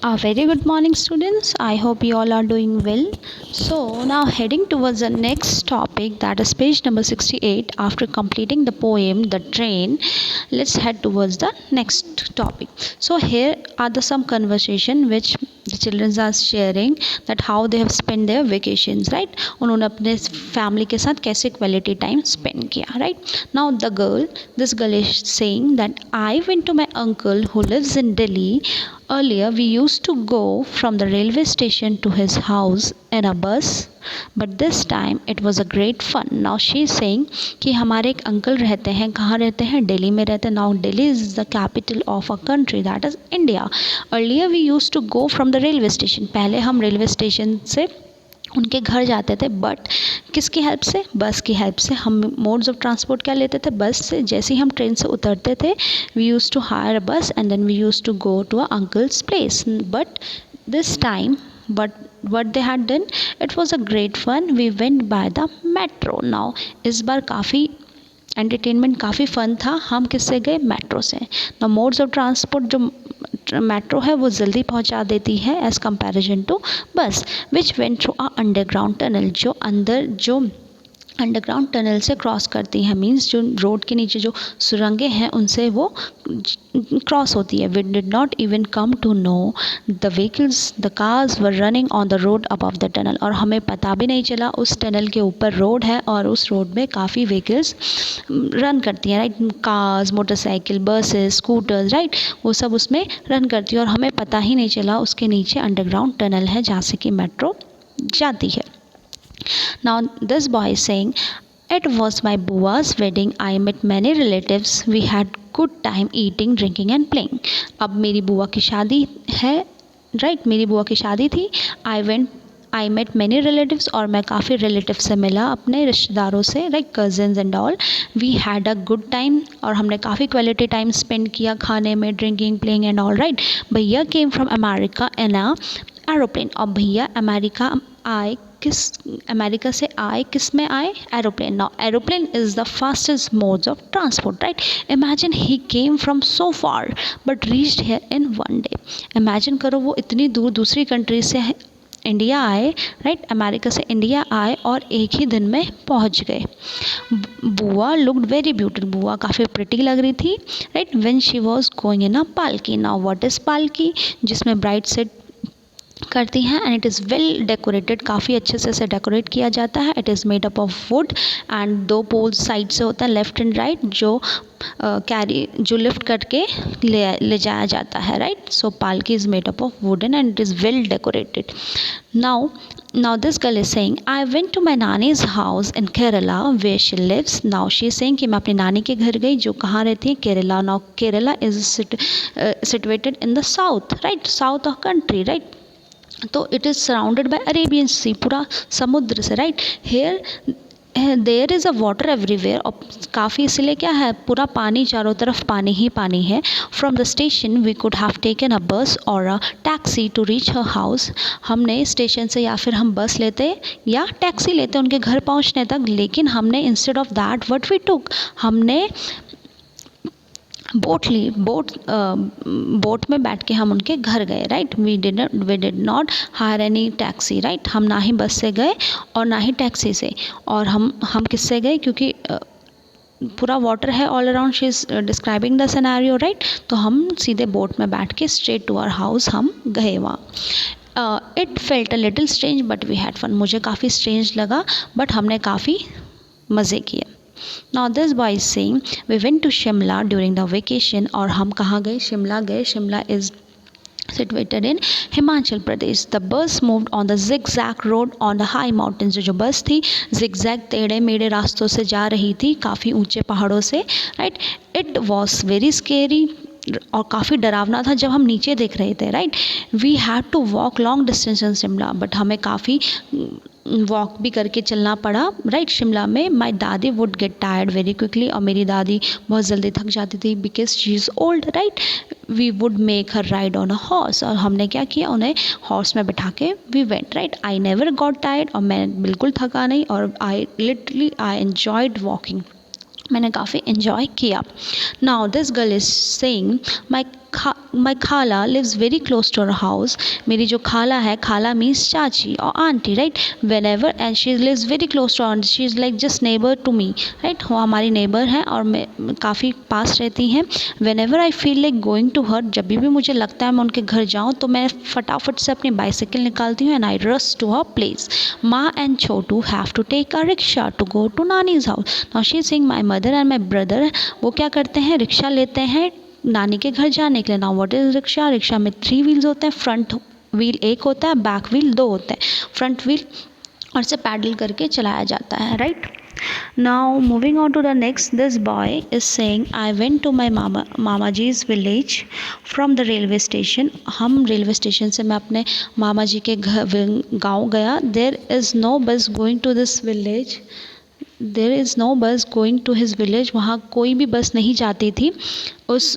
A very good morning, students. I hope you all are doing well. So, now heading towards the next topic, that is page number 68. After completing the poem, The Train, let's head towards the next topic. So, here are the some conversation which the children are sharing that how they have spent their vacations, right? उन्होंने अपने family के साथ कैसे quality time spend किया, right? Now this girl is saying that I went to my uncle who lives in Delhi. Earlier, we used to go from the railway station to his house in a bus, but this time it was a great fun. Now she is saying कि हमारे एक uncle रहते हैं, कहाँ रहते हैं? दिल्ली में रहते हैं. Now Delhi is the capital of a country, that is India. Earlier we used to go from the railway station. पहले हम रेलवे स्टेशन से उनके घर जाते थे, बट किसकी हेल्प से? बस की हेल्प से. हम मोड्स ऑफ ट्रांसपोर्ट क्या लेते थे? बस से. जैसे ही हम ट्रेन से उतरते थे, we use to hire a bus and then we use to go to a uncle's place. But this time what they had done, it was a great fun. We went by the metro. Now इस बार काफ़ी entertainment, काफ़ी फ़न था. हम किससे गए? Metro से. ना modes of transport जो मेट्रो है वो जल्दी पहुंचा देती है एज़ कंपैरिजन टू बस, which went through a underground tunnel. जो अंडरग्राउंड टनल से क्रॉस करती है, मीन्स जो रोड के नीचे जो सुरंगें हैं उनसे वो क्रॉस होती है. We did not even come to know the vehicles, the cars were running on the road above the tunnel. और हमें पता भी नहीं चला उस टनल के ऊपर रोड है और उस रोड में काफ़ी व्हीकल्स रन करती हैं, right? Cars, motorcycle, buses, scooters, right? वो सब उसमें रन करती है और हमें पता ही नहीं चला उसके नीचे अंडरग्राउंड टनल है जहाँ से कि मेट्रो जाती है. Now this boy is saying, it was my bua's wedding. I met many relatives. We had good time eating, drinking and playing. अब मेरी बुआ की शादी है, राइट? मेरी बुआ की शादी थी. आई मेट मैनी रिलेटिव्स, और मैं काफ़ी रिलेटिव से मिला, अपने रिश्तेदारों से, like cousins and all. We had a good time, और हमने काफ़ी क्वालिटी टाइम स्पेंड किया खाने में, drinking, playing and all, right? भैया came from America in a aeroplane. और भैया अमेरिका से आए, किस में आए? Aeroplane. Now aeroplane is the fastest modes of transport, right? Imagine he came from so far but reached here in one day. Imagine करो वो इतनी दूर दूसरी कंट्री से इंडिया आए, राइट? अमेरिका से इंडिया आए और एक ही दिन में पहुंच गए. बुआ लुक्ड वेरी ब्यूटीफुल. बुआ काफ़ी प्रिटी लग रही थी, right? When she was going in a palki. Now what is पालकी? जिसमें ब्राइड सेट करती हैं, and it is well decorated. काफ़ी अच्छे से इसे डेकोरेट किया जाता है. It is made up of wood and 2 poles side से होता है, लेफ़्ट एंड राइट, जो लिफ्ट करके ले जाया जाता है, right? So palki is made up of wooden and it is well decorated. Now this girl is saying, I went to my nani's house in Kerala where she lives. Now she is saying कि मैं अपनी नानी के घर गई जो कहाँ रहती है? Kerala. Now Kerala is situated in the south, right? South of country, right? तो it is surrounded by Arabian sea, पूरा समुद्र से, right? There is a water everywhere. और काफ़ी इसलिए क्या है? पूरा पानी, चारों तरफ पानी ही पानी है. From the station we could have taken a bus और a taxi to reach her house. हमने स्टेशन से या फिर हम बस लेते या टैक्सी लेते उनके घर पहुंचने तक, लेकिन हमने instead of that what we took, हमने बोट में बैठ के हम उनके घर गए, right? We did not hire any taxi, right? हम ना ही बस से गए और ना ही टैक्सी से. और हम किससे गए? क्योंकि पूरा वाटर है all around. She is describing the scenario, right? तो हम सीधे बोट में बैठ के स्ट्रेट टू आवर हाउस हम गए वहाँ. It felt a little strange but we had fun. मुझे काफ़ी स्ट्रेंज लगा बट हमने काफ़ी मज़े किए. Now this boy is saying, we went to Shimla during the vacation. और हम कहाँ गए? शिमला गए. Shimla is situated in Himachal Pradesh. The bus moved on the zigzag road on the high mountains. जो बस थी zigzag टेढ़े मेढ़े रास्तों से जा रही थी, काफ़ी ऊंचे पहाड़ों से, right? It was very scary, और काफ़ी डरावना था जब हम नीचे देख रहे थे, right? We had to walk long distance in Shimla. But हमें काफ़ी वॉक भी करके चलना पड़ा, राइट? शिमला में my dadi would get tired very quickly. और मेरी दादी बहुत जल्दी थक जाती थी because she is old, right? We would make her ride on a horse. और हमने क्या किया? उन्हें हॉर्स में बिठा के we went, right? I never got tired. और मैं बिल्कुल थका नहीं, और आई एन्जॉयड वॉकिंग. मैंने काफ़ी इन्जॉय किया. Now this girl is saying, my my khala lives very close to our house. मेरी जो खाला है, खाला means चाची और aunty, right? Whenever and she lives very close to our, she is like just neighbor to me, right? वो हमारी neighbor है और मैं काफ़ी पास रहती हैं. Whenever I feel like going to her, जब भी मुझे लगता है मैं उनके घर जाऊँ तो मैं फटाफट से अपनी बाइसाइकिल निकालती हूँ and I rush to her place. Ma and Chotu have to take a rickshaw to go to Nani's house. Now she is saying my mother and my brother, वो क्या करते हैं, रिक्शा लेते हैं नानी के घर जाने के लिए. Now what is rickshaw? Rickshaw में 3 व्हील्स होते हैं. फ्रंट व्हील एक होता है, बैक व्हील 2 होते हैं. फ्रंट व्हील और से पैडल करके चलाया जाता है, right. Now moving on to the next, this boy is saying I went to my mama ji's village from the railway station. हम रेलवे स्टेशन से मैं अपने मामा जी के गाँव गया. There is no bus going to this village. There is no bus going to his village. वहाँ कोई भी बस नहीं जाती थी उस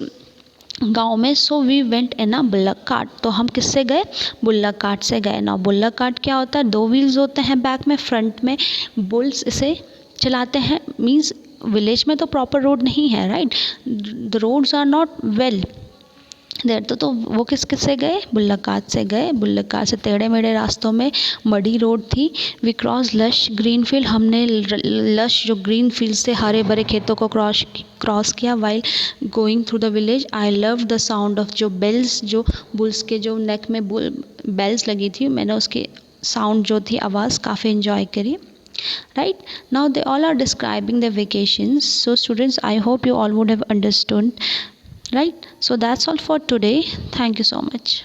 गांव में. So we went in a bullock cart. तो हम किससे गए? बुल्लक कार्ट से गए. ना बुल्लक कार्ट क्या होता है? 2 व्हील्स होते हैं बैक में, फ्रंट में बुल्स इसे चलाते हैं. मीन्स विलेज में तो प्रॉपर रोड नहीं है, right. The roads are not well there. तो वो किस से गए? बुल्लक कार्ट से गए. बुल्लक कार्ट से टेढ़े मेढ़े रास्तों में मडी रोड थी. We cross lush green field. हमने लश जो ग्रीन फील्ड से हरे भरे खेतों को क्रॉस किया. While going through the village I love the sound of जो बेल्स, जो बुल्स के जो नेक में बेल्स लगी थी, मैंने उसकी साउंड जो थी आवाज़ काफ़ी इन्जॉय करी. Right now they all are describing their vacations. So students, I hope you all would have understood, right? So that's all for today. Thank you so much.